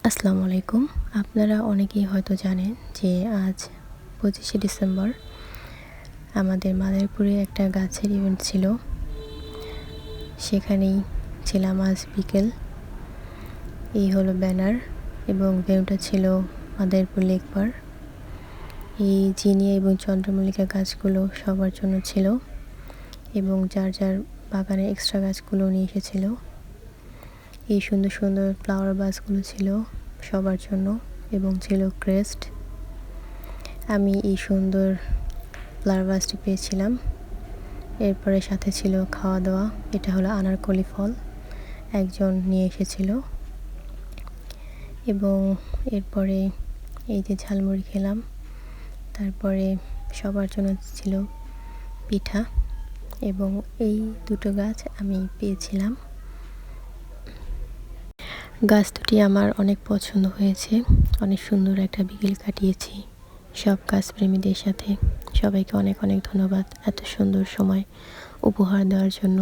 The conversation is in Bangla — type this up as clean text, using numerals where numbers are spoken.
আসসালামু আলাইকুম। আপনারা অনেকেই হয়তো জানেন যে আজ 25শে ডিসেম্বর আমাদের মাদারীপুরে একটা গাছের ইভেন্ট ছিল। সেখানেই ছিলাম আজ বিকেল। এই হলো ব্যানার এবং ভেন্যুটা ছিল মাদারীপুর লেক পাড়। এই জিনিয়া এবং চন্দ্রমল্লিকা গাছগুলো সবার জন্য ছিল এবং যার যার বাগানে এক্সট্রা গাছগুলো নিয়ে এসেছিল। এই সুন্দর সুন্দর ফ্লাওয়ার ভাসগুলো ছিল সবার জন্য এবং ছিল ক্রেস্ট। আমি এই সুন্দর ফ্লাওয়ার ভাসটি পেয়েছিলাম। এরপরে সাথে ছিল খাওয়া দাওয়া। এটা হলো আনারকলি ফল, একজন নিয়ে এসেছিল। এবং এরপরে এই যে ঝালমুড়ি খেলাম। তারপরে সবার জন্য ছিল পিঠা এবং এই দুটো গাছ আমি পেয়েছিলাম। গাছ দুটি আমার অনেক পছন্দ হয়েছে। অনেক সুন্দর একটা বিকেল কাটিয়েছি সব গাছপ্রেমীদের সাথে। সবাইকে অনেক অনেক ধন্যবাদ এত সুন্দর সময় উপহার দেওয়ার জন্য।